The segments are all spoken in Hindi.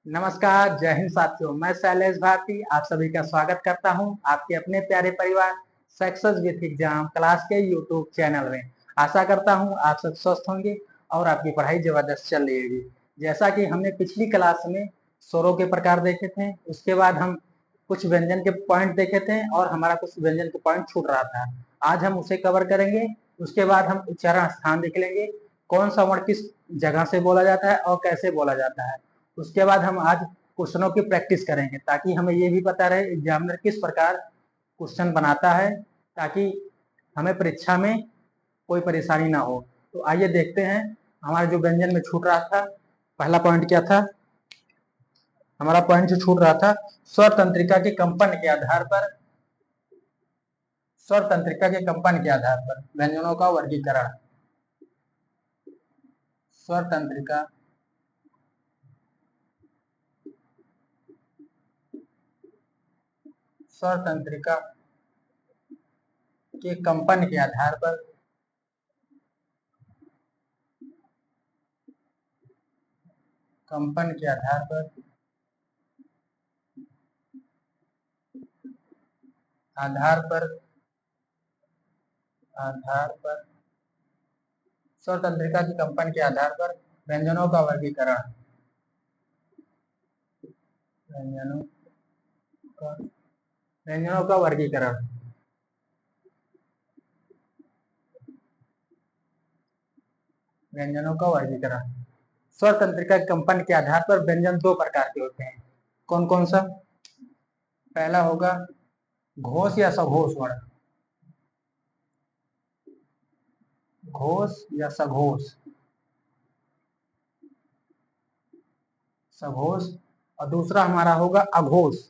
नमस्कार, जय हिंद साथियों। मैं शैलेश भारती आप सभी का स्वागत करता हूं आपके अपने प्यारे परिवार सक्सेस विथ एग्जाम क्लास के यूट्यूब चैनल में। आशा करता हूं आप सब स्वस्थ होंगे और आपकी पढ़ाई जबरदस्त चल रही होगी। जैसा कि हमने पिछली क्लास में स्वरों के प्रकार देखे थे, उसके बाद हम कुछ व्यंजन के पॉइंट देखे थे और हमारा कुछ व्यंजन के पॉइंट छूट रहा था। आज हम उसे कवर करेंगे। उसके बाद हम उच्चारण स्थान देख लेंगे, कौन सा वर्ण किस जगह से बोला जाता है और कैसे बोला जाता है। उसके बाद हम आज क्वेश्चनों की प्रैक्टिस करेंगे ताकि हमें ये भी पता रहे एग्जामिनर किस प्रकार क्वेश्चन बनाता है, ताकि हमें परीक्षा में कोई परेशानी ना हो। तो आइए देखते हैं हमारा जो व्यंजन में छूट रहा था। पहला पॉइंट क्या था? हमारा पॉइंट जो छूट रहा था, स्वर तंत्रिका के कंपन के आधार पर, स्वर तंत्रिका के कंपन के आधार पर व्यंजनों का वर्गीकरण। स्वर तंत्रिका स्वर तंत्रिका के कंपन के आधार पर कंपन के आधार पर आधार पर आधार पर स्वर तंत्रिका की कंपन के आधार पर व्यंजनों का वर्गीकरण। व्यंजनों का व्यंजनों का वर्गीकरण। व्यंजनों का वर्गीकरण। स्वर तंत्रिका की कंपन के आधार पर व्यंजन दो प्रकार के होते हैं। कौन कौन सा? पहला होगा घोष या सघोष वर्ण। घोष या सघोष। सघोष। और दूसरा हमारा होगा अघोष।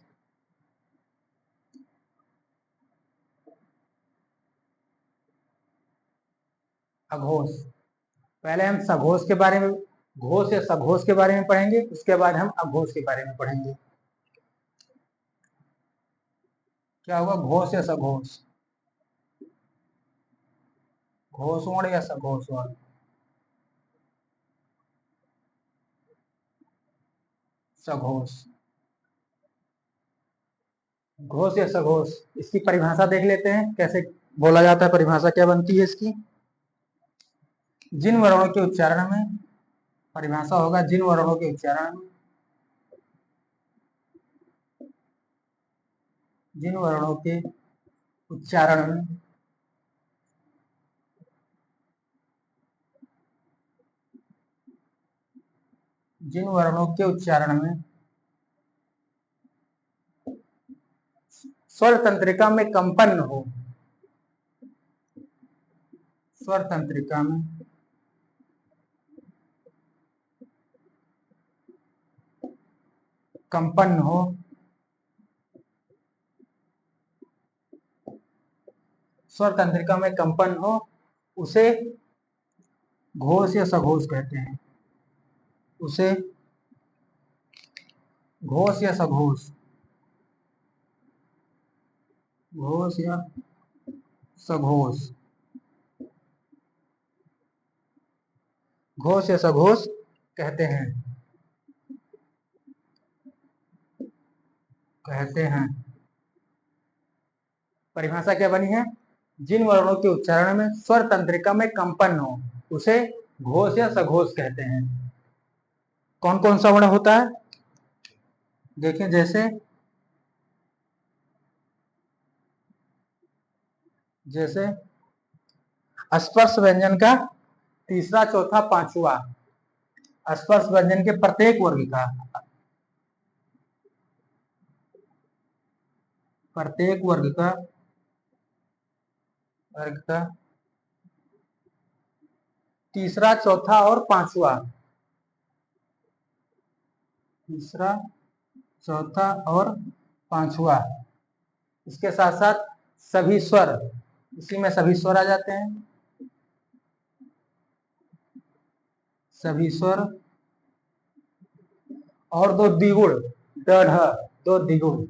अघोष। पहले हम सघोष के बारे में, घोष या सघोष के बारे में पढ़ेंगे, उसके बाद हम अघोष के बारे में पढ़ेंगे। क्या होगा घोष या सघोष? घोष वर्ण या सघोष वर्ण? सघोष। घोष या सघोष, इसकी परिभाषा देख लेते हैं कैसे बोला जाता है। परिभाषा क्या बनती है इसकी? जिन वर्णों के उच्चारण में, परिभाषा होगा जिन वर्णों के उच्चारण में, जिन वर्णों के उच्चारण में जिन वर्णों के उच्चारण में स्वर तंत्रिका में कंपन हो, स्वर तंत्रिका में कंपन हो, स्वर तंत्रिका में कंपन हो, उसे घोष या सघोष कहते हैं। उसे घोष या सघोष, घोष या सघोष, घोष या सघोष कहते हैं। कहते हैं। परिभाषा क्या बनी है? जिन वर्णों के उच्चारण में स्वर तंत्रिका में कंपन हो उसे घोष या सघोष कहते हैं। कौन कौन सा वर्ण होता है देखें, जैसे जैसे स्पर्श व्यंजन का तीसरा, चौथा, पांचवा, स्पर्श व्यंजन के प्रत्येक वर्ग का तीसरा, चौथा और पांचवा, तीसरा, चौथा और पांचवा, इसके साथ साथ सभी स्वर, इसी में सभी स्वर आ जाते हैं। सभी स्वर और दो द्विगुण, ड ढ, दो द्विगुण,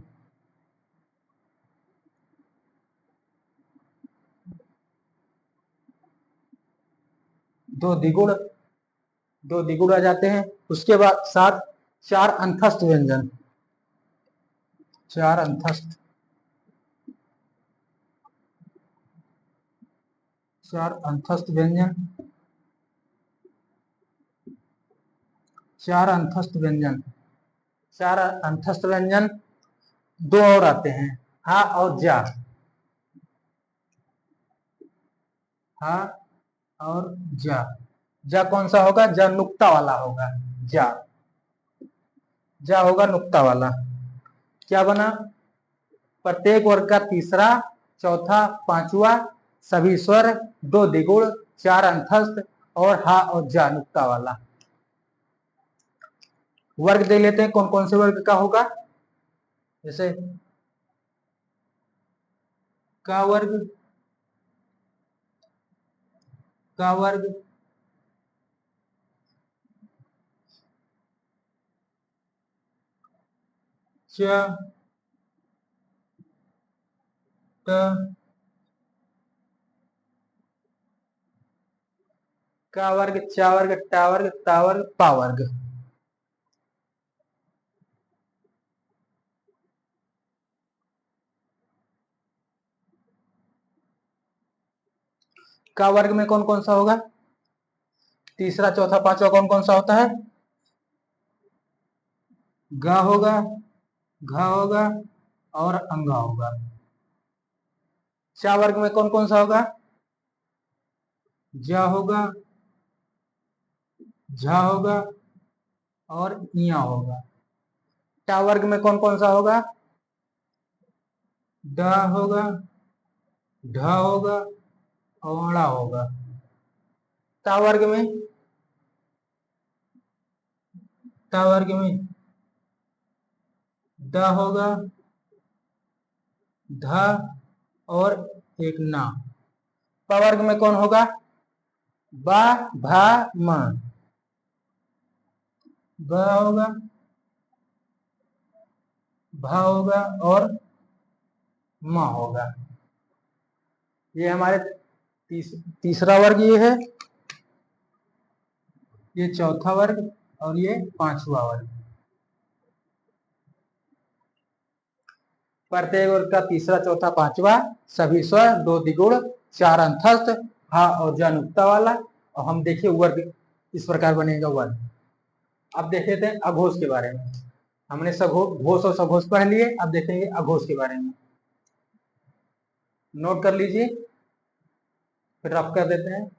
दो द्विगुण आ जाते हैं। उसके बाद साथ चार अंतस्थ व्यंजन, चार अंतस्थ, चार अंतस्थ व्यंजन, चार अंतस्थ व्यंजन, चार अंतस्थ व्यंजन, दो और आते हैं, हा और जा, हा और जा। जा कौन सा होगा? जा नुक्ता वाला होगा, जा होगा नुक्ता वाला। क्या बना? प्रत्येक वर्ग का तीसरा, चौथा, पांचवा सभी स्वर, दो द्विगुण, चार अंतस्थ और हा और जा नुक्ता वाला। वर्ग दे लेते हैं, कौन कौन से वर्ग का होगा। जैसे का वर्ग, का वर्ग, च, ट, का वर्ग, चा वर्ग, टा वर्ग, ता वर्ग, पा वर्ग। का वर्ग में कौन कौन सा होगा? तीसरा, चौथा, पांचवा कौन कौन सा होता है? ग होगा, घ होगा और अंगा होगा। चा वर्ग में कौन कौन सा होगा? ज होगा, झ होगा और इया होगा। टा वर्ग में कौन कौन सा होगा? ड होगा, ढ होगा और ड़ा होगा। ता वर्ग में, ता वर्ग में द होगा, ध और एक ना। प वर्ग में कौन होगा? बा, भा, म। ब होगा, भा होगा और म होगा। ये हमारे तीसरा वर्ग ये है, ये चौथा वर्ग और ये पांचवा वर्ग। प्रत्येक वर्ग का तीसरा, चौथा, पांचवा सभी स्वर, दो द्विगुण, चार अंतस्थ, हा और जा नुक्ता वाला। और हम देखिए वर्ग इस प्रकार बनेगा वर्ग। अब देख लेते हैं अघोष के बारे में। हमने घोष और सघोष पढ़ लिए, अब देखेंगे अघोष के बारे में। नोट कर लीजिए, फिर रफ कर देते हैं।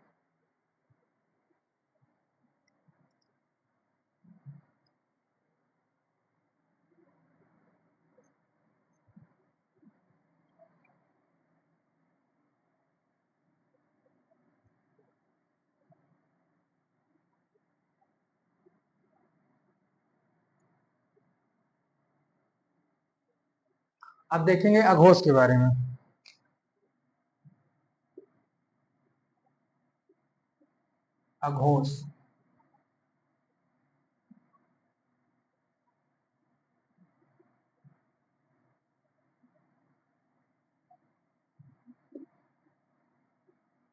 अब देखेंगे अघोष के बारे में। अघोष,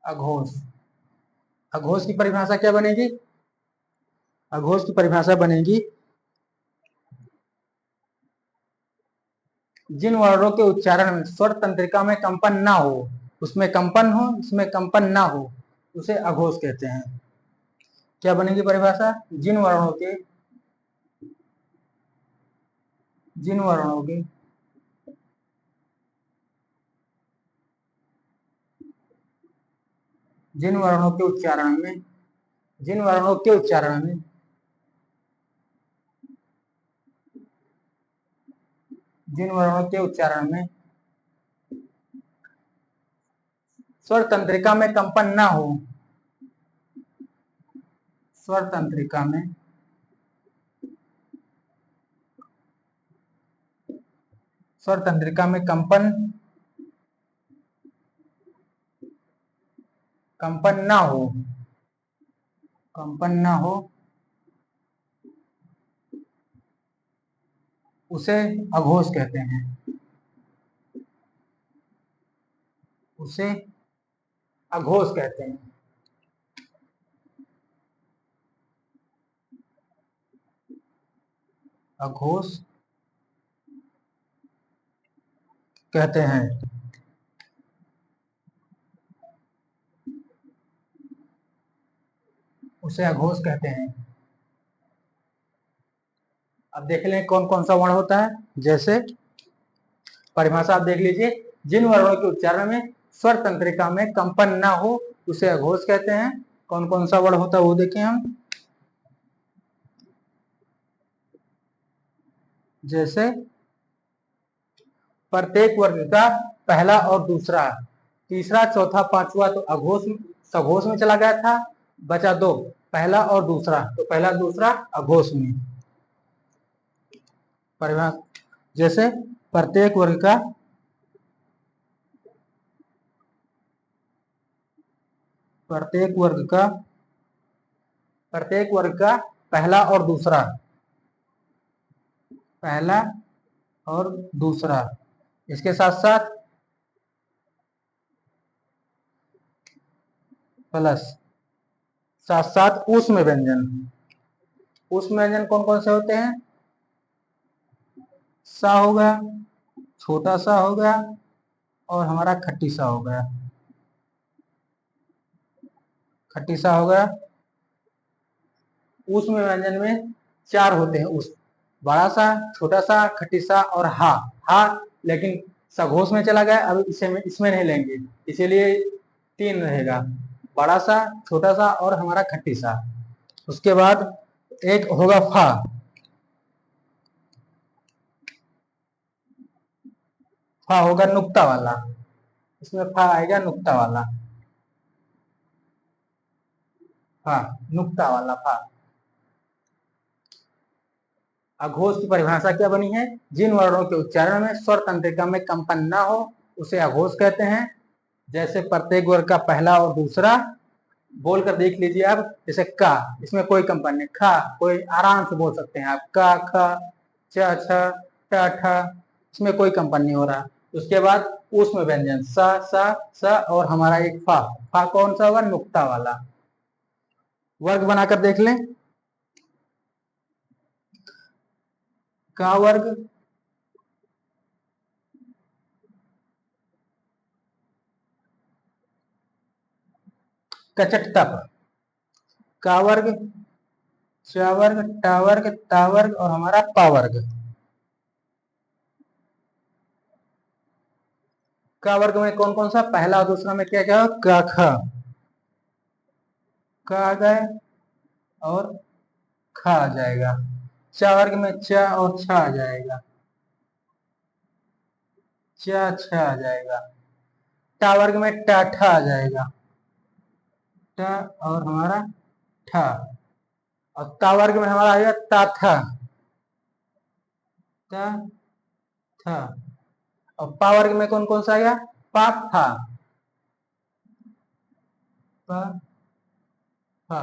अघोष, अघोष की परिभाषा क्या बनेगी? अघोष की परिभाषा बनेगी, जिन वर्णों के उच्चारण में स्वर तंत्रिका में कंपन ना हो, उसमें कंपन हो, इसमें कंपन ना हो, उसे अघोष कहते हैं। क्या बनेगी परिभाषा? जिन वर्णों के, जिन वर्णों के जिन वर्णों के उच्चारण में, जिन वर्णों के उच्चारण में जिन वर्णों के उच्चारण में स्वर तंत्रिका में कंपन ना हो, स्वर तंत्रिका में स्वर तंत्रिका में कंपन कंपन ना हो, कंपन ना हो, उसे अघोष कहते हैं। उसे अघोष कहते हैं। अघोष कहते हैं। उसे अघोष कहते हैं। अब देख लें कौन कौन सा वर्ण होता है। जैसे परिभाषा आप देख लीजिए, जिन वर्णों के उच्चारण में स्वर तंत्रिका में कंपन ना हो उसे अघोष कहते हैं। कौन कौन सा वर्ण होता है वो देखें हम। जैसे प्रत्येक वर्ग का पहला और दूसरा, तीसरा चौथा पांचवा तो अघोष सघोष में चला गया था, बचा दो, पहला और दूसरा, तो पहला दूसरा अघोष में। परिभाषा जैसे प्रत्येक वर्ग का प्रत्येक वर्ग का प्रत्येक वर्ग का पहला और दूसरा, पहला और दूसरा, इसके साथ साथ प्लस, साथ साथ ऊष्म व्यंजन। ऊष्म व्यंजन कौन कौन से होते हैं। सा हो गया, छोटा सा हो गया, और हमारा खट्टी सा हो गया। खट्टी सा हो गया। ऊष्म व्यंजन में चार होते हैं। उस बड़ा सा, छोटा सा, खट्टी सा और हा। हा लेकिन सघोष में चला गया, अब इसमें नहीं लेंगे, इसीलिए तीन रहेगा, बड़ा सा, छोटा सा और हमारा खट्टी सा। उसके बाद एक होगा फा। फा होगा नुक्ता वाला, इसमें फा आएगा नुक्ता वाला। फा नुक्ता वाला फा। अघोष की परिभाषा क्या बनी है। जिन वर्णों के उच्चारण में स्वर तंत्रिका में कंपन न हो उसे अघोष कहते हैं। जैसे प्रत्येक वर्ग का पहला और दूसरा, बोलकर देख लीजिए आप। जैसे का, इसमें कोई कंपन नहीं। खा कोई आराम से बोल सकते हैं आप, का ख, च छ, ट ठ, इसमें कोई कंपन नहीं हो रहा। उसके बाद ऊष्म व्यंजन स स स और हमारा एक फा। फा कौन सा होगा, नुक्ता वाला। वर्ग बनाकर देख लें। का वर्ग, कचट तप। का वर्ग, च वर्ग, ट वर्ग, ता वर्ग और हमारा पा वर्ग। का वर्ग में कौन कौन सा, पहला और दूसरा में क्या क्या, क ख, क आ गए और ख आ जाएगा। च वर्ग में च और छ आ जाएगा, च छ आ जाएगा। टा वर्ग में ट ठ आ जाएगा, ट और हमारा ठ। और ता वर्ग में हमारा आएगा ता थ, ता थ। और पा वर्ग में कौन कौन सा आएगा, पा था, पा फा।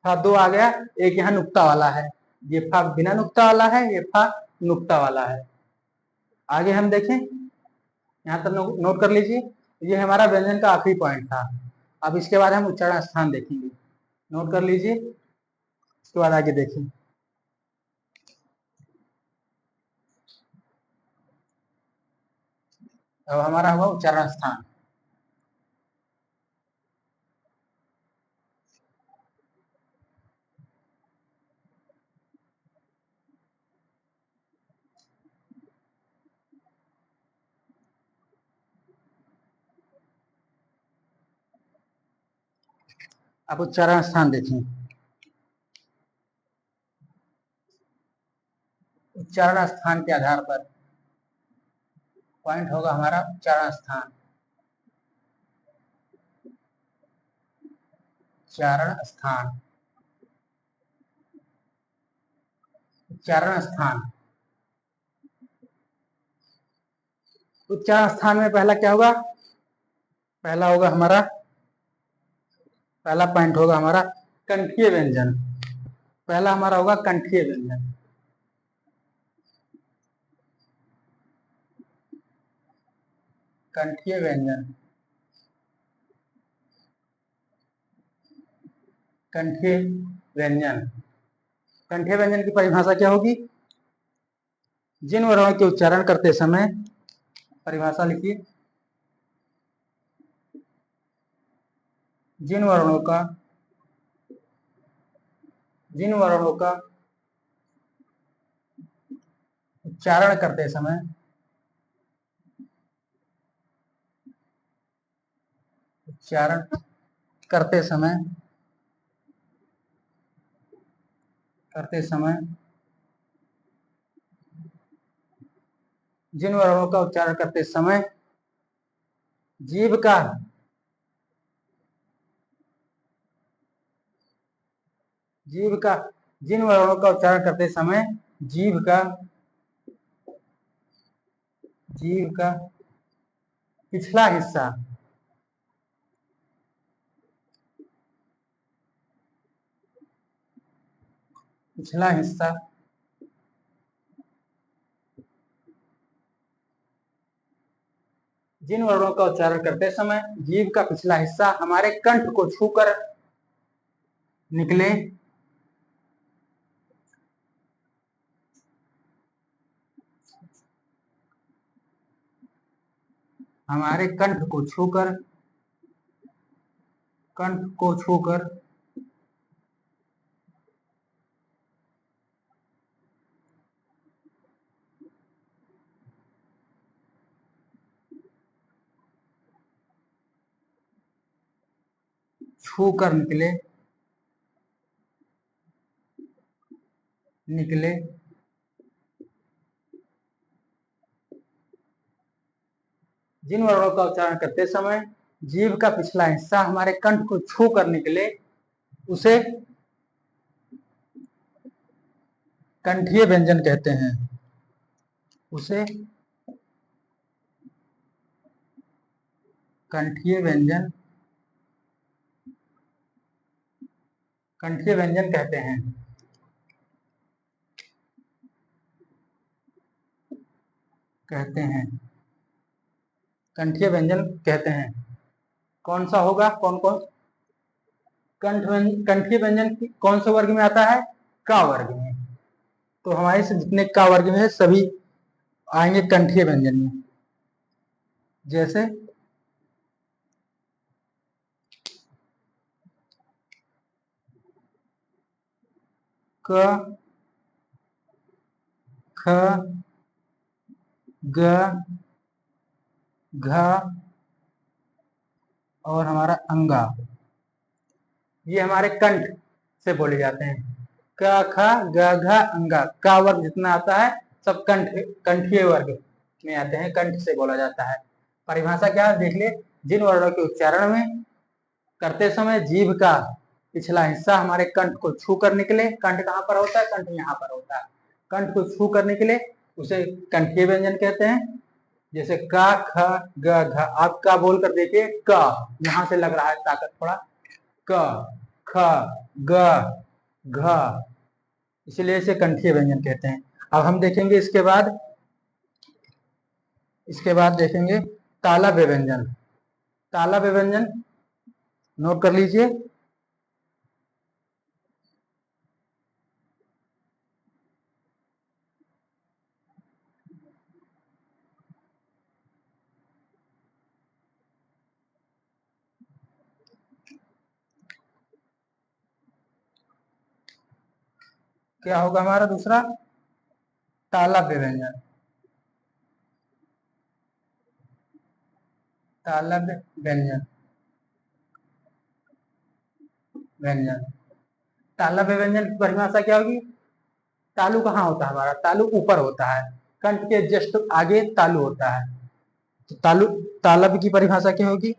फा दो आ गया, एक यहाँ नुक्ता वाला है। ये फा बिना नुक्ता वाला है, ये फा नुक्ता वाला है। आगे हम देखें, यहाँ तक नोट कर लीजिए। ये हमारा व्यंजन का आखिरी पॉइंट था। अब इसके बाद हम उच्चारण स्थान देखेंगे। नोट कर लीजिए, इसके बाद आगे देखें। अब हमारा हुआ उच्चारण स्थान। अब उच्चारण स्थान देखें। उच्चारण स्थान के आधार पर पॉइंट होगा हमारा उच्चारण स्थान। उच्चारण स्थान, उच्चारण स्थान। उच्चारण स्थान में पहला क्या होगा, पहला होगा हमारा, पहला पॉइंट होगा हमारा कंठीय व्यंजन। पहला हमारा होगा कंठीय व्यंजन। कंठीय व्यंजन, कंठीय व्यंजन। कंठीय व्यंजन की परिभाषा क्या होगी। जिन वर्णों के उच्चारण करते समय, परिभाषा लिखिए, जिन वर्णों का उच्चारण करते समय करते समय जिन वर्णों का उच्चारण करते समय जीभ का जिन वर्णों का उच्चारण करते समय जीभ का पिछला हिस्सा जिन वर्णों का उच्चारण करते समय जीभ का पिछला हिस्सा हमारे कंठ को छूकर निकले, हमारे कंठ को छूकर निकले जिन वर्णों का उच्चारण करते समय जीभ का पिछला हिस्सा हमारे कंठ को छू कर निकले, उसे कंठीय व्यंजन कहते हैं। उसे कंठीय व्यंजन कहते हैं। कंठीय व्यंजन कहते हैं। कौन सा होगा? कौन कौन कंठीय व्यंजन कौन से वर्ग में आता है? क वर्ग में। तो हमारे से जितने क वर्ग में है सभी आएंगे कंठीय व्यंजन में। जैसे क, ख, ग, घ और हमारा अंगा, ये हमारे कंठ से बोले जाते हैं। क, ख, ग, घ, अंगा, का वर्ग जितना आता है सब कंठीय वर्ग में आते हैं, कंठ से बोला जाता है। परिभाषा क्या है देख ले, जिन वर्णों के उच्चारण में करते समय जीभ का पिछला हिस्सा हमारे कंठ को छू कर निकले, कंठ कहाँ पर होता है? कंठ यहाँ पर होता है। कंठ को छू कर निकले उसे कंठीय व्यंजन कहते हैं। जैसे क, ख, ग, घ, आप का बोल कर देखिए, क यहां से लग रहा है ताकत थोड़ा, क, ख, ग, घ, इसलिए इसे कंठीय व्यंजन कहते हैं। अब हम देखेंगे इसके बाद देखेंगे तालव्य व्यंजन। तालव्य व्यंजन नोट कर लीजिए। क्या होगा हमारा दूसरा? तालव्य व्यंजन। तालव्य व्यंजन तालव्य व्यंजन की परिभाषा क्या होगी? तालु कहाँ होता है हमारा? तालु ऊपर होता है, कंठ के जस्ट आगे तालु होता है। तो तालव्य की परिभाषा क्या होगी?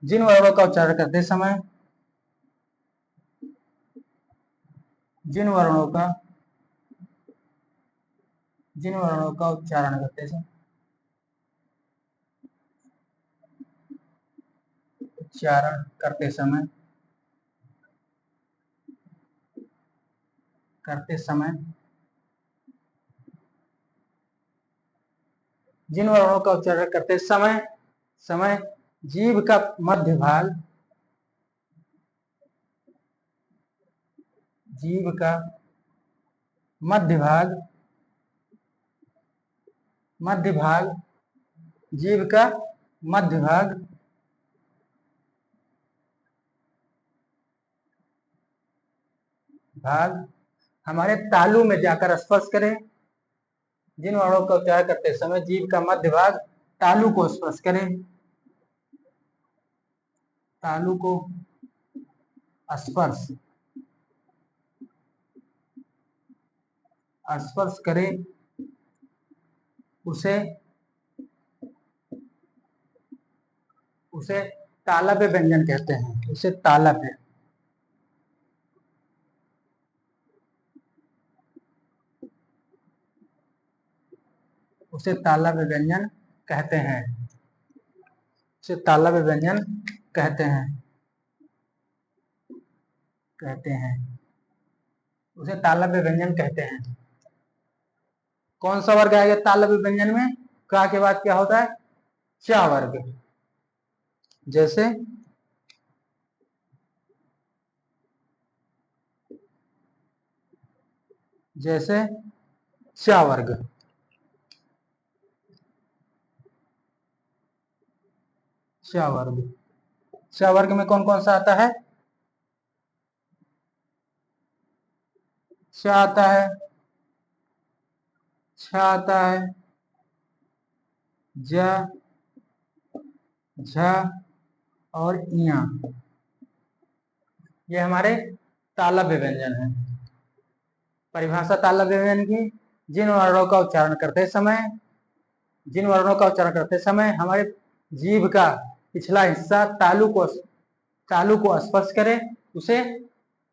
जिन वर्णों का उच्चारण करते समय जिन वर्णों का उच्चारण करते समय जिन वर्णों का उच्चारण करते समय जीभ का मध्य भाग मध्य भाग, जीभ का मध्य भाग हमारे तालु में जाकर स्पर्श करे। जिन वर्णों का उच्चारण करते समय जीभ का मध्य भाग तालु को स्पर्श करे, तालु को स्पर्श स्पर्श करे, उसे उसे तालव्य व्यंजन कहते हैं। उसे तालव्य उसे तालव्य व्यंजन कहते हैं। उसे तालव्य व्यंजन कहते हैं उसे तालव्य व्यंजन कहते हैं। कौन सा वर्ग आएगा तालव्य व्यंजन में? का के बाद क्या होता है? चा वर्ग। जैसे चा वर्ग। चा वर्ग में कौन कौन सा आता है? च आता है, छ आता है, ज, झ और इया। ये हमारे तालव्य व्यंजन है। परिभाषा तालव्य व्यंजन की, जिन वर्णों का उच्चारण करते समय हमारे जीभ का पिछला हिस्सा तालु को स्पर्श करे, उसे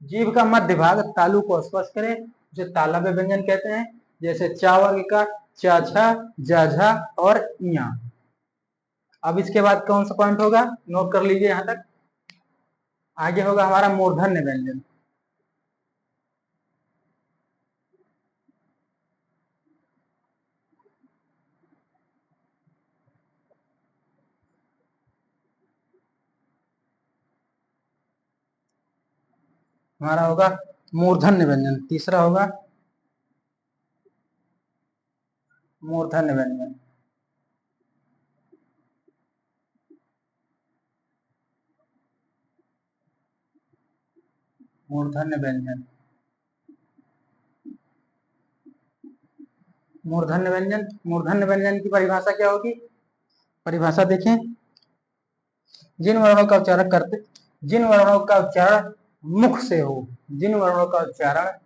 जीभ का मध्य भाग तालु को स्पर्श करे, उसे तालव्य व्यंजन कहते हैं। जैसे चा वर्ग का चा, छा, जा, झा और इया। अब इसके बाद कौन सा पॉइंट होगा? नोट कर लीजिए यहां तक। आगे होगा हमारा मूर्धन्य व्यंजन। हमारा होगा मूर्धन्य व्यंजन। तीसरा होगा मूर्धन्य व्यंजन। मूर्धन्य व्यंजन मूर्धन्य व्यंजन की परिभाषा क्या होगी? परिभाषा देखें। जिन वर्णों का उच्चारण मुख से हो, जिन वर्णों का उच्चारण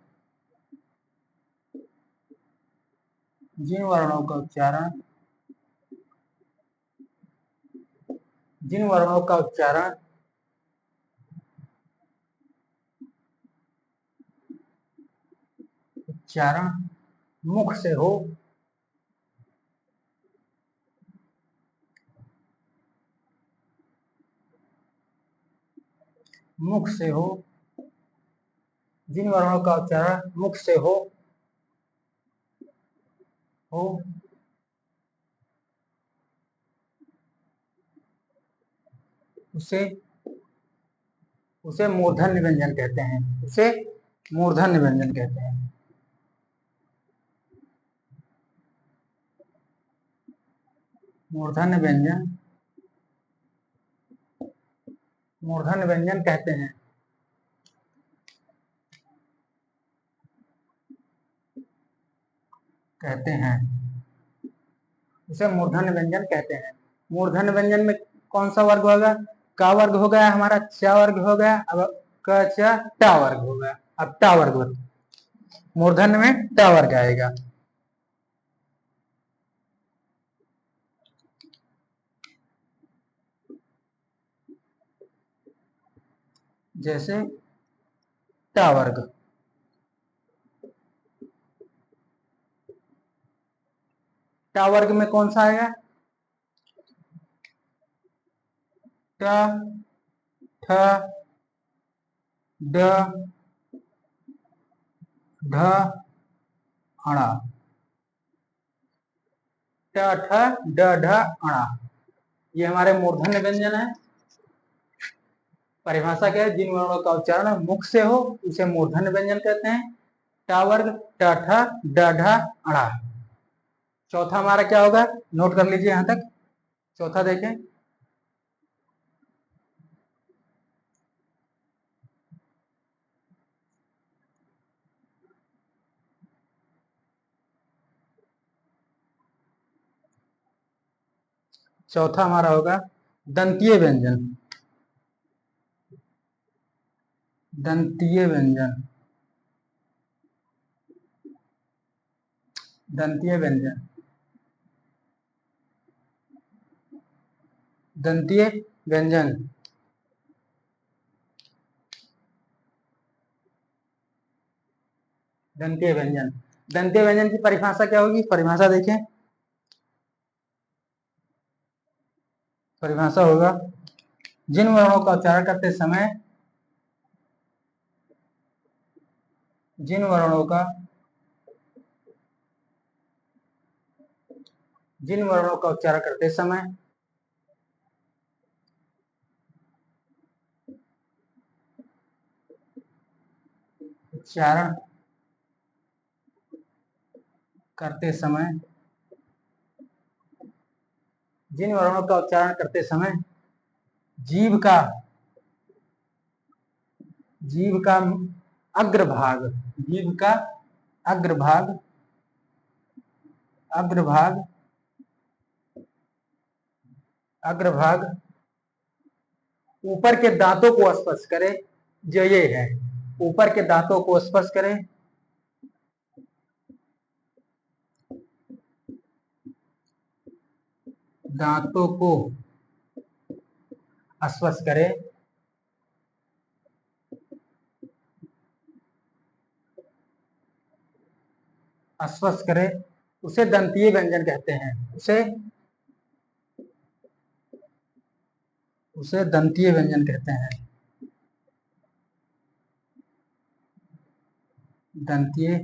मुख से हो, जिन वर्णों का उच्चारण मुख से हो उसे मूर्धन्य व्यंजन कहते हैं। मूर्धन्य व्यंजन कहते हैं। उसे मूर्धन्य व्यंजन कहते हैं। मूर्धन्य व्यंजन में कौन सा वर्ग होगा? का वर्ग हो गया हमारा, चा वर्ग हो गया, अब क, च, टा वर्ग हो गया। अब टा वर्ग, मूर्धन्य में टा वर्ग आएगा। जैसे टा वर्ग। टा वर्ग में कौन सा आएगा? ट, ठ, ड, ढ, अणा। ट, ठ, ड, ढ, अणा। ये हमारे मूर्धन्य व्यंजन है। परिभाषा क्या है? जिन वर्णों का उच्चारण मुख से हो उसे मूर्धन्य व्यंजन कहते हैं। टा वर्ग, ट, ठ, ड, ढ, अणा। चौथा हमारा क्या होगा, नोट कर लीजिए यहां तक। चौथा देखें, चौथा हमारा होगा दंतीय व्यंजन। दंतीय व्यंजन, दंतीय व्यंजन, दंतीय व्यंजन। दंतीय व्यंजन, दंतीय व्यंजन की परिभाषा क्या होगी, परिभाषा देखें। परिभाषा होगा, जिन वर्णों का उच्चारण करते समय, जिन वर्णों का, जिन वर्णों का उच्चारण करते समय उच्चारण करते समय, जिन वर्णों का उच्चारण करते समय जीभ का, जीभ का अग्रभाग, जीभ का अग्रभाग, अग्रभाग, अग्रभाग ऊपर के दांतों को स्पर्श करे, जो ये है, ऊपर के दांतों को स्पर्श करे, दांतों को स्पर्श करे, स्पर्श करे, उसे दंतीय व्यंजन कहते हैं। उसे, उसे दंतीय व्यंजन कहते हैं। दंतीय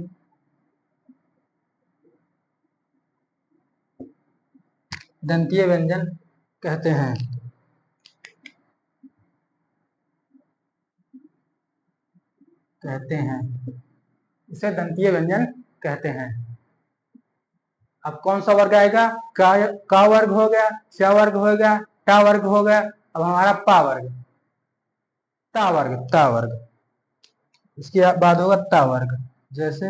दंतीय व्यंजन कहते हैं। कहते हैं, इसे दंतीय व्यंजन कहते हैं। अब कौन सा वर्ग आएगा, का वर्ग हो गया, च वर्ग हो गया, टा वर्ग हो गया, अब हमारा पा वर्ग, ता वर्ग, ता वर्ग, इसके बाद होगा ता वर्ग। जैसे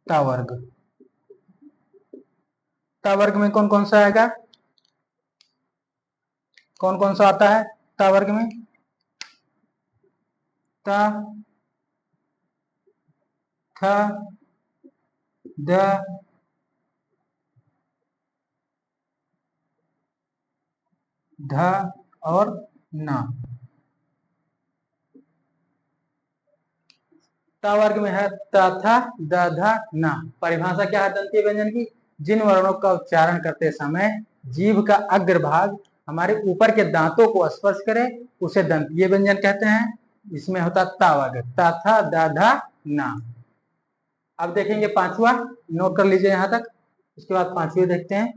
ता वर्ग, ता वर्ग में कौन कौन सा आएगा, कौन कौन सा आता है ता वर्ग में, ता, थ, द, ध और ना। ता वर्ग में है त, थ, द, ध, न। परिभाषा क्या है दंतीय व्यंजन की, जिन वर्णों का उच्चारण करते समय जीभ का अग्रभाग हमारे ऊपर के दांतों को स्पर्श करे, उसे दंतीय व्यंजन कहते हैं। इसमें होता ता वर्ग, त, थ, द, ध, न। अब देखेंगे पांचवा, नोट कर लीजिए यहां तक, उसके बाद पांचवी देखते हैं।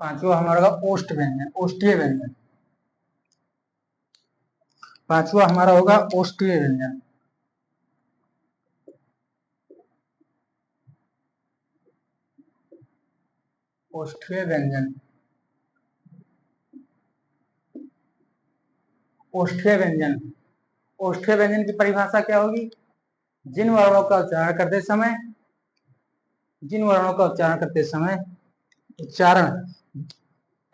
पांचवा हमारा ओष्ठ व्यंजन, ओष्ठीय व्यंजन। पांचवा हमारा होगा ओष्ठीय व्यंजन। ओष्ठीय व्यंजन, ओष्ठीय व्यंजन, ओष्ठीय व्यंजन की परिभाषा क्या होगी, जिन वर्णों का उच्चारण करते समय, जिन वर्णों का उच्चारण करते समय उच्चारण,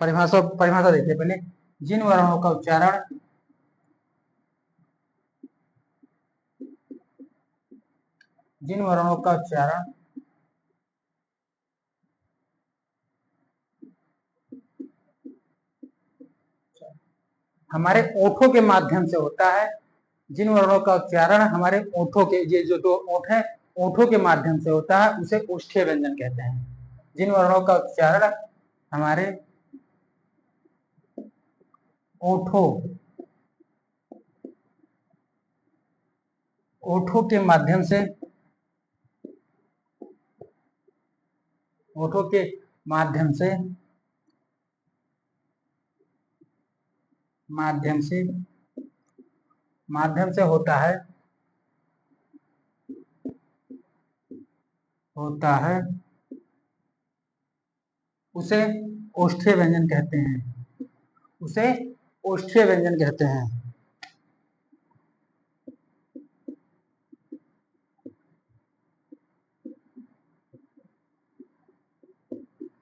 परिभाषा, परिभाषा देखिए पहले, जिन वर्णों का उच्चारण, जिन वर्णों का उच्चारण हमारे ओठों के माध्यम से होता है, जिन वर्णों का उच्चारण हमारे ओठों के, ये जो दो ओठ है, ओठों के माध्यम से होता है, उसे ओष्ठीय व्यंजन कहते हैं। जिन वर्णों का उच्चारण हमारे ओठों ओठों के माध्यम से, ओठों के माध्यम से, माध्यम से, माध्यम से होता है, होता है, उसे ओष्ठ्य व्यंजन कहते हैं, उसे ओष्ठ्य व्यंजन कहते हैं।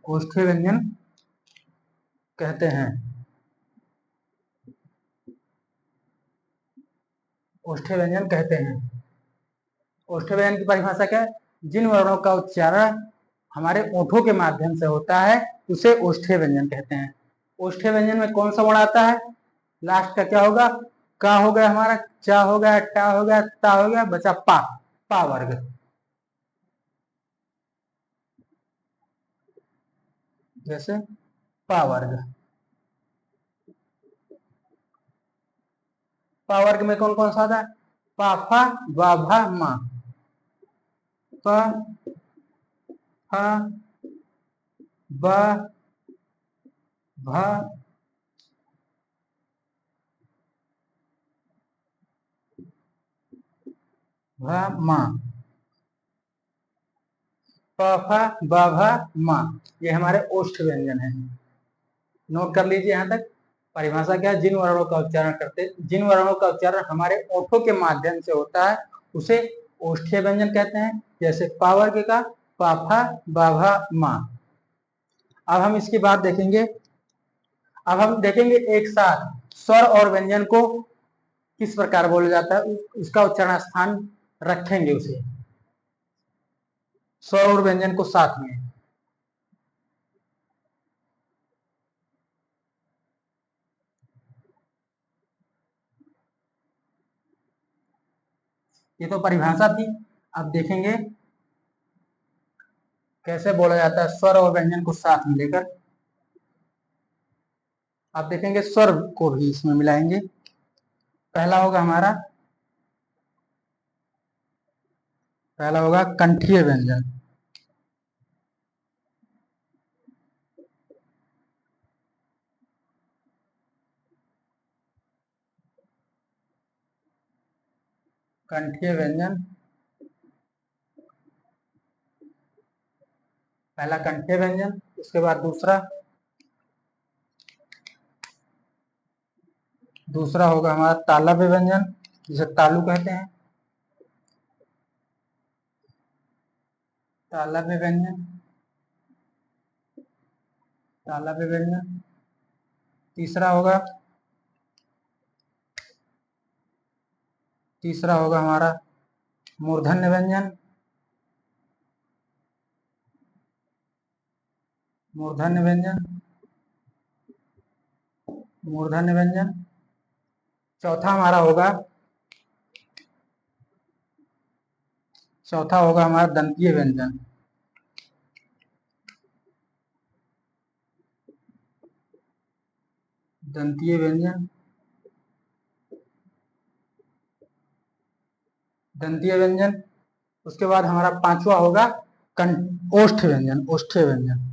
ओष्ठ्य व्यंजन कहते हैं। ओष्ठ्य व्यंजन कहते हैं। ओष्ठ्य व्यंजन की परिभाषा क्या है? जिन वर्णों का उच्चारण हमारे ओठों के माध्यम से होता है उसे ओष्ठ्य व्यंजन कहते हैं। ओष्ठ्य व्यंजन में कौन सा वर्ण आता है? लास्ट का क्या होगा? का हो गया हमारा, चा हो गया, टा हो गया, ता हो गया, बचा पा, पा वर्ग। जैसे पा वर्ग। पा वर्ग में कौन कौन सा आता है? पा, फा, वा, भा, मा। प, फा, ब, भ, मा। प, फा, ब, भ, मा। ये हमारे ओष्ठ व्यंजन है। नोट कर लीजिए यहां तक। परिभाषा क्या है? जिन वर्णों का उच्चारण करते, जिन वर्णों का उच्चारण हमारे ओठों के माध्यम से होता है उसे ओष्ठ्य व्यंजन कहते हैं। जैसे पा वर्ग का पा, फा, बा, भा, मा। अब हम इसकी बात देखेंगे। अब हम देखेंगे एक साथ स्वर और व्यंजन को किस प्रकार बोला जाता है, उसका उच्चारण स्थान रखेंगे उसे, स्वर और व्यंजन को साथ में। ये तो परिभाषा थी। अब देखेंगे कैसे बोला जाता है स्वर और व्यंजन को साथ में लेकर। अब देखेंगे स्वर को भी इसमें मिलाएंगे। पहला होगा हमारा, पहला होगा कंठीय व्यंजन। कंठीय व्यंजन, पहला कंठीय व्यंजन। उसके बाद दूसरा, दूसरा होगा हमारा तालव्य व्यंजन, जिसे तालु कहते हैं। तालव्य व्यंजन, तालव्य व्यंजन। तीसरा होगा, तीसरा होगा हमारा मूर्धन्य व्यंजन, मूर्धन्य व्यंजन, मूर्धन्य व्यंजन। चौथा हमारा होगा, चौथा होगा हमारा दंतीय व्यंजन। दंतीय व्यंजन, दंतीय व्यंजन। उसके बाद हमारा पांचवा होगा ओष्ठ व्यंजन, ओष्ठ्य व्यंजन।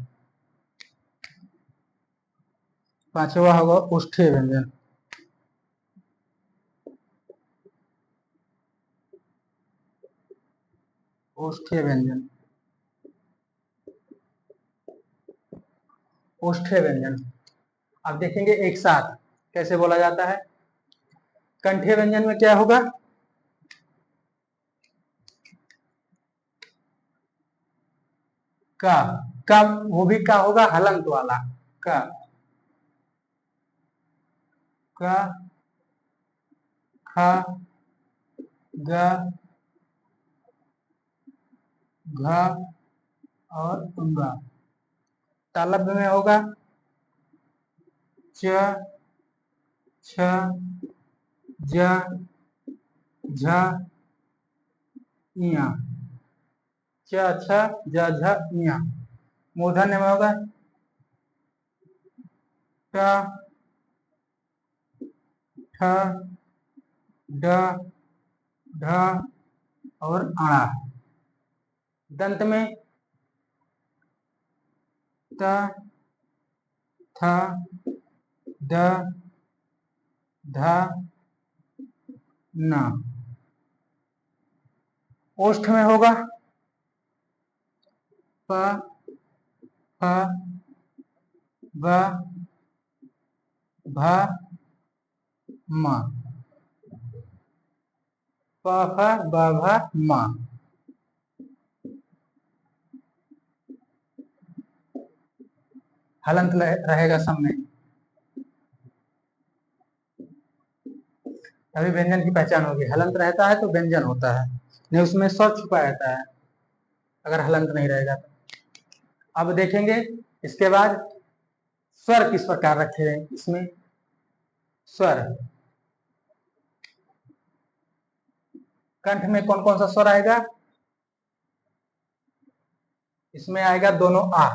पांचवा होगा ओष्ठ्य व्यंजन। ओष्ठ्य व्यंजन, ओष्ठ्य व्यंजन। अब देखेंगे एक साथ कैसे बोला जाता है। कंठीय व्यंजन में क्या होगा? का वो भी का होगा हलंत वाला का, क, ख, ग, घ और ङ। तालव्य में होगा च, छ, ज, झ, ञ। च, छ, ज, झ, ञ। मूर्धन्य में होगा ट, ठ, ड, ढ, और अणा। दंत में त, थ, द, ध, न। ओष्ठ में होगा प, फ, ब, भ, म। प, फ, ब, भ, म। हलंत रहेगा सब में, तभी व्यंजन की पहचान होगी। हलंत रहता है तो व्यंजन होता है, नहीं उसमें स्वर छुपा रहता है अगर हलंत नहीं रहेगा तो। अब देखेंगे इसके बाद स्वर किस प्रकार रखे हैं इसमें। स्वर, कंठ में कौन कौन सा स्वर आएगा? इसमें आएगा दोनों आ,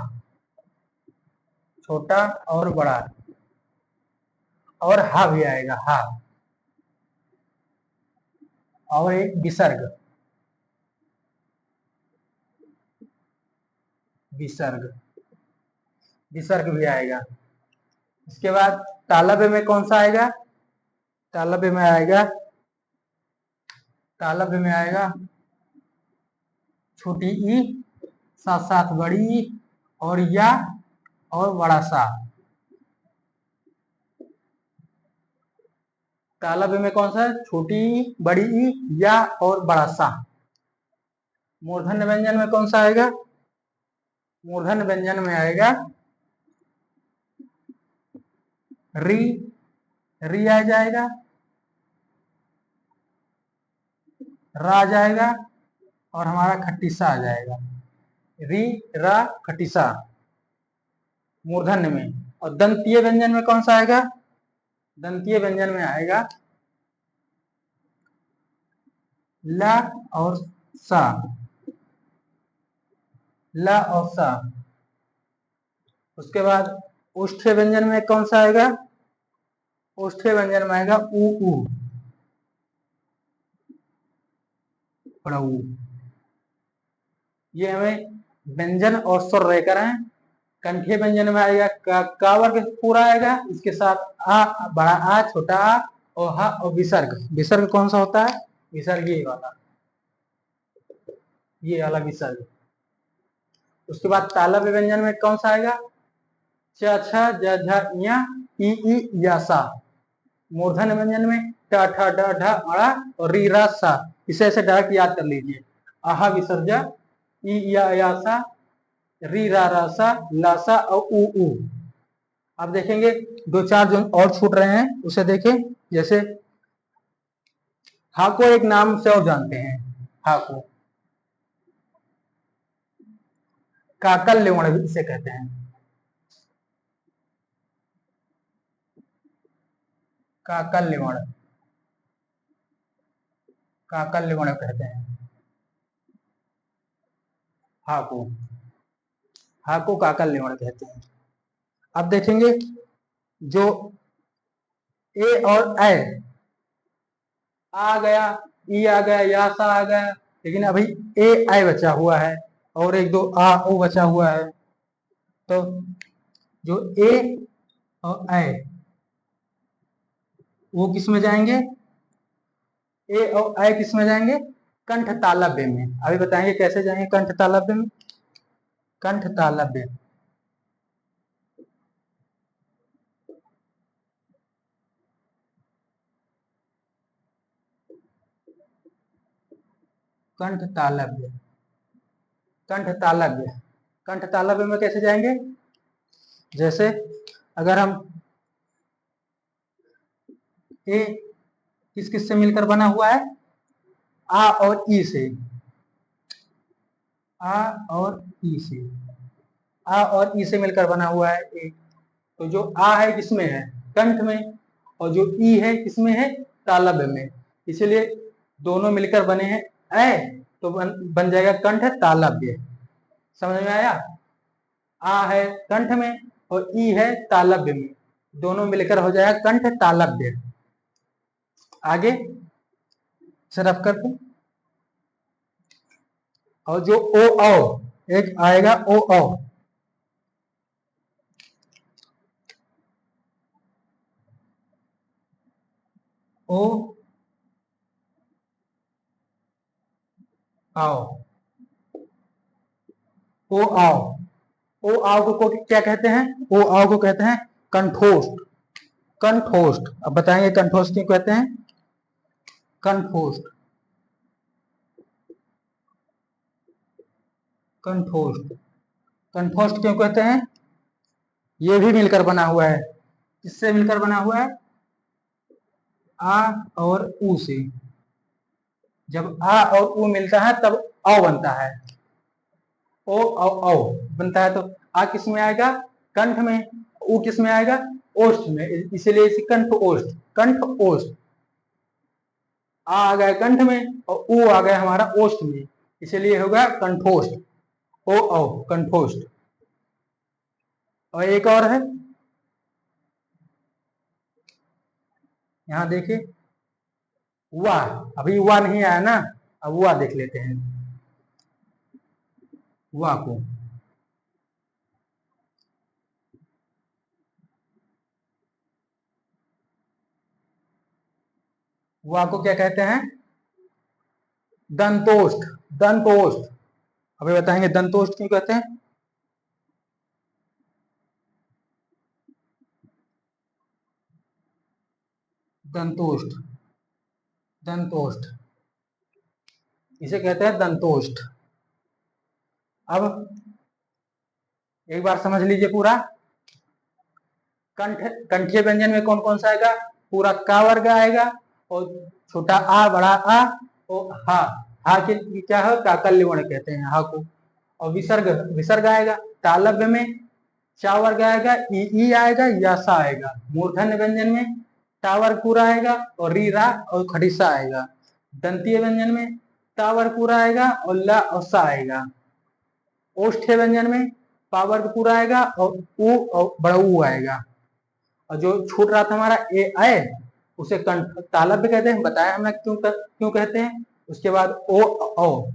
छोटा और बड़ा, और हा भी आएगा, हा, और एक विसर्ग, विसर्ग, विसर्ग भी आएगा। इसके बाद तालव्य में कौन सा आएगा? तालव्य में आएगा, तालव्य में आएगा छोटी ई, साथ साथ बड़ी ई, और या, और बड़ा सा। तालव्य में कौन सा है? छोटी ई, बड़ी ई, या, और बड़ा सा। मूर्धन्य व्यंजन में कौन सा आएगा? मूर्धन्य व्यंजन में आएगा री, री आ जाएगा, रा जाएगा, और हमारा खट्टीसा आ जाएगा। री, रा, खट्टीसा मूर्धन्य में। और दंतीय व्यंजन में कौन सा आएगा? दंतीय व्यंजन में आएगा ल और सा, ल और सा। उसके बाद ओष्ठ्य व्यंजन में कौन सा आएगा? ओष्ठ्य व्यंजन में आएगा ऊ, ऊ, बड़ा ऊ। ये हमें व्यंजन और स्वर रहकर हैं। कंठीय व्यंजन में आएगा का वर्ग पूरा आएगा, इसके साथ आ, बड़ा आ, छोटा आ, और हा, और विसर्ग। विसर्ग कौन सा होता है? विसर्ग ये वाला, ये वाला विसर्ग। उसके बाद तालव्य व्यंजन में कौन सा आएगा? च, छ, ज, झ, ञ, ई, या, सा। मूर्धन्य व्यंजन में ट, ठ, ड, ढ, अड़ा, और री, रा, सा। इसे ऐसे डायरेक्ट याद कर लीजिए। आहा विसर्ज, ई, या, सा, री, रा, सा, ला, सा, और ऊ, ऊ। अब देखेंगे दो चार जो और छूट रहे हैं उसे देखें। जैसे हा को एक नाम से और जानते हैं, हा को काकल्य वर्ण भी इसे कहते हैं, काकल्य वर्ण, काकल्य वर्ण कहते हैं हा को, हा को काकल्य वर्ण कहते हैं। अब देखेंगे जो ए और ऐ आ गया, ई आ गया, या, सा आ गया, लेकिन अभी ए ऐ बचा हुआ है और एक दो आ ओ बचा हुआ है। तो जो ए और ऐ वो किस में जाएंगे? ए और ऐ किस में जाएंगे? कंठ तालव्य में। अभी बताएंगे कैसे जाएंगे कंठ तालव्य में। कंठ तालव्य, कंठ तालव्य, कंठ तालव्य, कंठ तालव्य में कैसे जाएंगे? जैसे अगर हम ए किस किस से मिलकर बना हुआ है? आ और ई से, आ और ई से, आ और ई से मिलकर बना हुआ है ए। तो जो आ है किसमें है? कंठ में, और जो ई है किसमें है? तालव्य में। इसलिए दोनों मिलकर बने हैं ऐ, तो बन जाएगा कंठ तालव्य। समझ में आया? आ है कंठ में और ई है तालव्य में, दोनों मिलकर हो जाएगा कंठ तालव्य। आगे से रफ करते और जो ओ औ एक आएगा ओ औ, ओ आओ, ओ आओ, ओ आओ को क्या कहते हैं? ओ आओ को कहते हैं कंठोष्ठ। कंठोष्ठ, अब बताएंगे कंठोष्ठ क्यों कहते हैं? कंठोष्ठ, कंठोष्ठ, कंठोष्ठ क्यों कहते हैं? ये भी मिलकर बना हुआ है। किससे मिलकर बना हुआ है? आ और ऊ से। जब आ और ऊ मिलता है तब औ बनता है। ओ औ औ बनता है, तो आ किस में आएगा? कंठ में। ऊ किस में आएगा? ओष्ठ में। इसीलिए इसे कंठ ओष्ठ, कंठ ओष्ठ। आ गया कंठ में और ऊ आ गया हमारा ओष्ठ में, इसीलिए होगा कंठोष्ठ। ओ औ कंठोष्ठ। और एक और है, यहां देखिए वाह। अभी वाह नहीं आया ना, अब वाह देख लेते हैं। वाह को, वाह को क्या कहते हैं? दंतोष्ठ, दंतोष्ठ। अभी बताएंगे दंतोष्ठ क्यों कहते हैं? दंतोष्ठ, दंतोष्ठ, इसे कहते हैं दंतोष्ठ। अब एक बार समझ लीजिए पूरा। कंठ, कंठीय व्यंजन में कौन कौन सा आएगा? पूरा का वर्ग आएगा, और छोटा आ, बड़ा आ, और हा। हा के क्या है? काकल्य वर्ण कहते हैं हा को। और विसर्ग, विसर्ग आएगा तालव्य में। चा वर्ग आएगा, ई आएगा, यासा आएगा। मूर्धन्य व्यंजन में टा वर्ग पूरा आएगा और री रा और खड़ीसा आएगा। दंतीय व्यंजन में ता वर्ग पूरा आएगा और ला और सा आएगा। ओष्ठ्य व्यंजन में पा वर्ग पूरा आएगा और ऊ और बड़ा ऊ आएगा। और जो छूट रहा था हमारा ए आए, उसे तालव्य कहते हैं, बताया हमने क्यों कहते हैं। उसके बाद ओ औ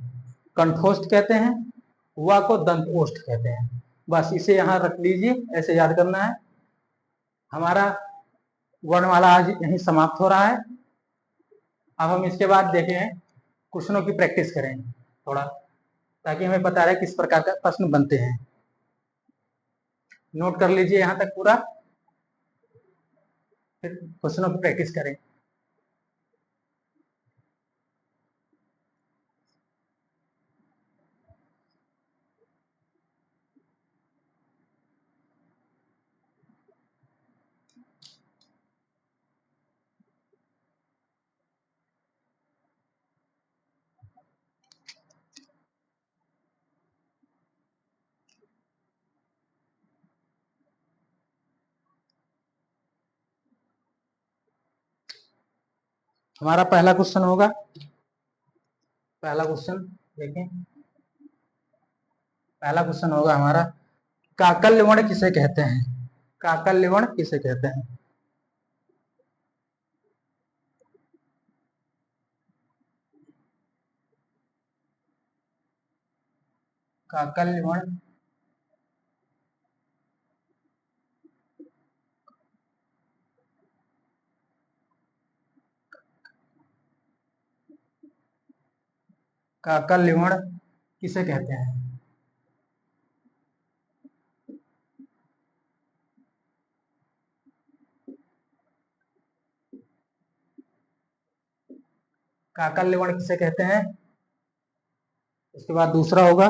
कंठोष्ठ कहते हैं, वा को दंतोष्ठ कहते हैं। बस इसे यहाँ रख लीजिए, ऐसे याद करना है। हमारा वर्णमाला आज यहीं समाप्त हो रहा है। अब हम इसके बाद देखें, क्वेश्चनों की प्रैक्टिस करें थोड़ा, ताकि हमें पता रहे किस प्रकार का प्रश्न बनते हैं। नोट कर लीजिए यहाँ तक पूरा, फिर क्वेश्चनों की प्रैक्टिस करें। हमारा पहला क्वेश्चन होगा, पहला क्वेश्चन देखें। पहला क्वेश्चन होगा हमारा, काकल्य वर्ण किसे कहते हैं? काकल्य वर्ण किसे कहते हैं? काकल्य वर्ण, काकल्य वर्ण किसे कहते हैं? काकल्य वर्ण किसे कहते हैं? उसके बाद दूसरा होगा,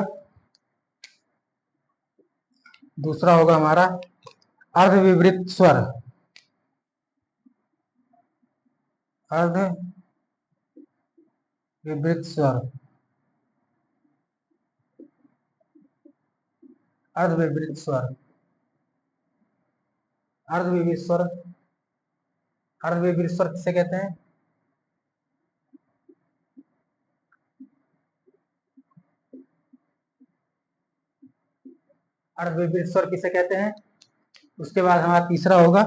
दूसरा होगा हमारा अर्धविवृत स्वर। अर्ध विवृत स्वर, अर्धविवृत स्वर, अर्धविवृत स्वर, अर्धविवृत स्वर किसे कहते हैं? अर्धविवृत स्वर किसे कहते हैं? उसके बाद हमारा तीसरा होगा,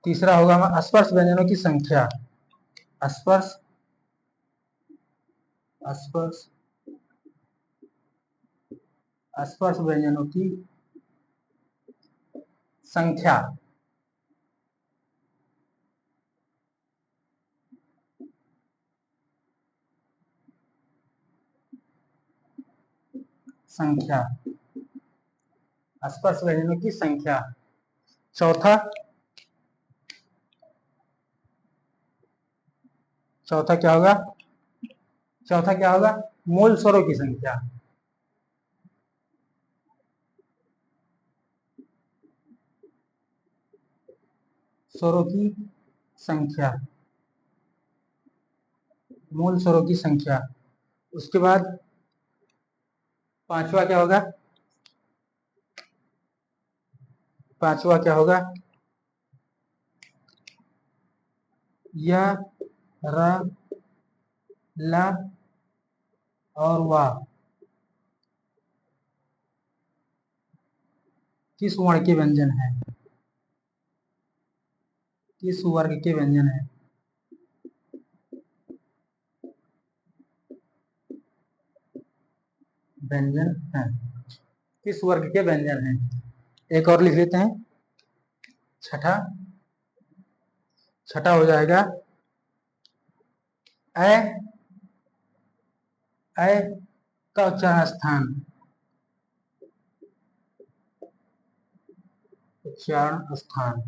तीसरा होगा हमारा स्पर्श व्यंजनों की संख्या। स्पर्श स्पर्श स्पर्श व्यंजनों की संख्या संख्या स्पर्श व्यंजनों की संख्या। चौथा चौथा क्या होगा? चौथा क्या होगा? मूल स्वरों की संख्या। स्वरों की संख्या, मूल स्वरों की संख्या। उसके बाद पांचवा क्या होगा? पांचवा क्या होगा? य, र, ल और वा किस वर्ण के व्यंजन है? किस वर्ग के व्यंजन है? व्यंजन है, किस वर्ग के व्यंजन है? एक और लिख लेते हैं। छठा छठा हो जाएगा ए। ए का उच्चारण स्थान, उच्चारण स्थान।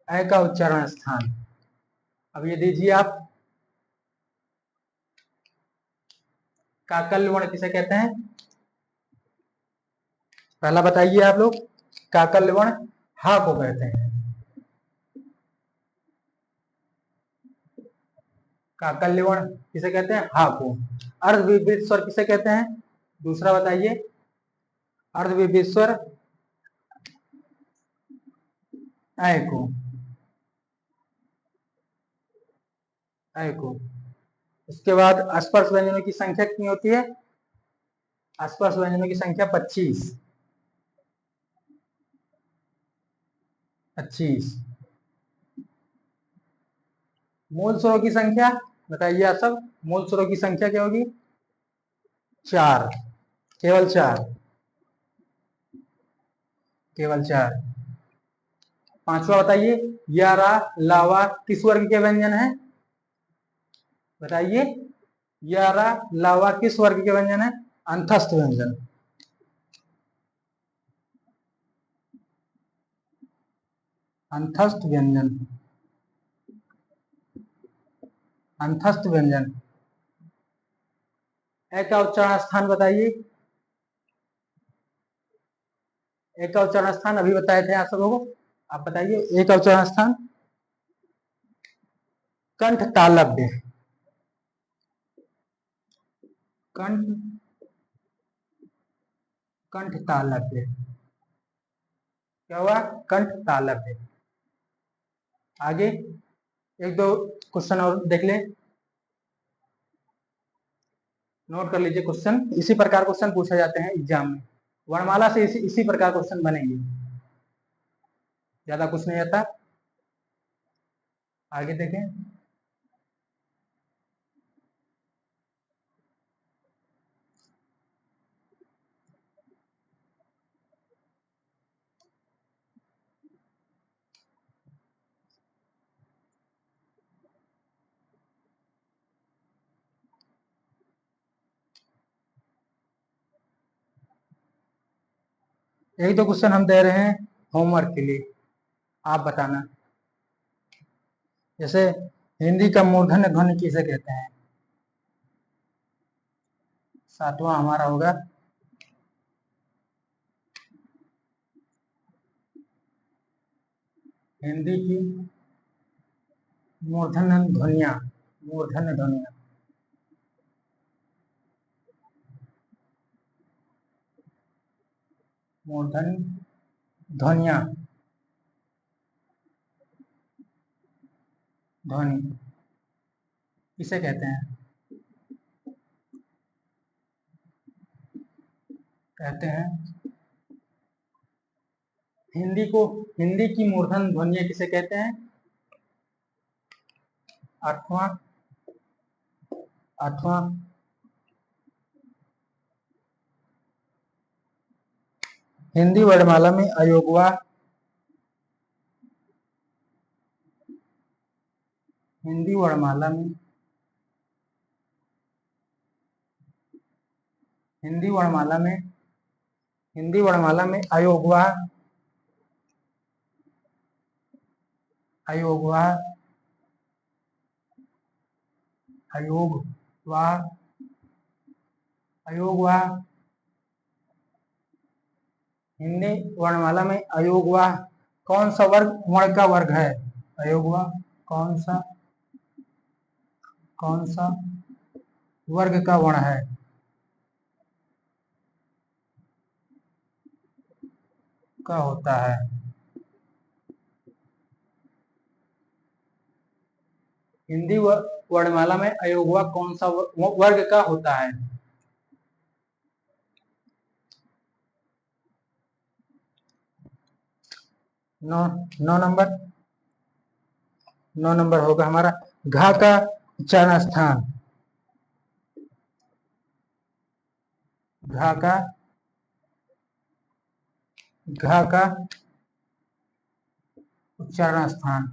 ए का उच्चारण स्थान। अब ये दीजिए आप, काकल्य वर्ण किसे कहते हैं? पहला बताइए आप लोग। काकल्य वर्ण हा को कहते हैं। काकल्य वर्ण किसे कहते हैं? हा को। अर्धविपरीत स्वर किसे कहते हैं? दूसरा बताइए। अर्धविपरीत स्वर ऐ को, ऐ को। उसके बाद स्पर्श व्यंजनों की संख्या कितनी होती है? स्पर्श व्यंजनों की संख्या 25। 25। मूल स्वरों की संख्या बताइए आप सब। मूल स्वरों की संख्या क्या होगी? 4, केवल 4, केवल 4। पांचवा बताइए। या, रा, लावा किस वर्ग के व्यंजन है? बताइए। या, रा, लावा किस वर्ग के व्यंजन है? अंतस्थ व्यंजन। अंतस्थ व्यंजन, अंतस्थ व्यंजन। ए का उच्चारण स्थान बताइए। ए का उच्चारण स्थान अभी बताए थे आप सबों को। आप बताइए ए का उच्चारण स्थान। कंठ तालव्य, कंठ, कंठ तालव्य। क्या हुआ? कंठ तालव्य। आगे एक दो क्वेश्चन और देख ले, नोट कर लीजिए। क्वेश्चन इसी प्रकार क्वेश्चन पूछे जाते हैं एग्जाम में। वर्णमाला से इसी प्रकार क्वेश्चन बनेंगे, ज्यादा कुछ नहीं आता। आगे देखें। यही तो क्वेश्चन हम दे रहे हैं होमवर्क के लिए, आप बताना। जैसे हिंदी का मूर्धन्य ध्वनि किसे कहते हैं? सातवां हमारा होगा हिंदी की मूर्धन्य ध्वनिया, मूर्धन्य ध्वनिया। मूर्धन्य ध्वनिया, ध्वनि किसे कहते हैं? कहते हैं हिंदी की मूर्धन ध्वनियां किसे कहते हैं? आठवां हिंदी वर्णमाला में अयोगवा हिंदी वर्णमाला में हिंदी वर्णमाला में अयोगवा अयोगवा अयोगवा अयोगवा हिंदी वर्णमाला में अयोगवा कौन सा वर्ण का वर्ग है? अयोगवा कौन सा वर्ग का वर्ण है? का होता है? हिंदी वर्णमाला में अयोगवा कौन सा वर्ग का होता है? 9 नंबर होगा हमारा घा का उच्चारण स्थान। घा का उच्चारण स्थान।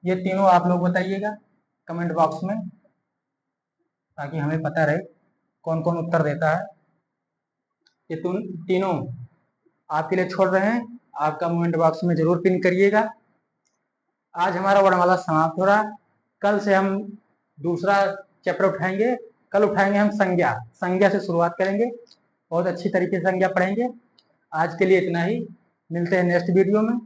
ये तीनों आप लोग बताइएगा कमेंट बॉक्स में, ताकि हमें पता रहे कौन कौन उत्तर देता है। ये तीनों आपके लिए छोड़ रहे हैं, आप कमेंट बॉक्स में जरूर पिन करिएगा। आज हमारा वर्णमाला समाप्त हो रहा है। कल से हम दूसरा चैप्टर उठाएंगे। कल उठाएंगे हम संज्ञा से शुरुआत करेंगे। बहुत अच्छी तरीके से संज्ञा पढ़ेंगे। आज के लिए इतना ही, मिलते हैं नेक्स्ट वीडियो में।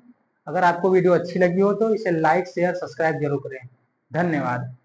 अगर आपको वीडियो अच्छी लगी हो तो इसे लाइक शेयर सब्सक्राइब जरूर करें। धन्यवाद।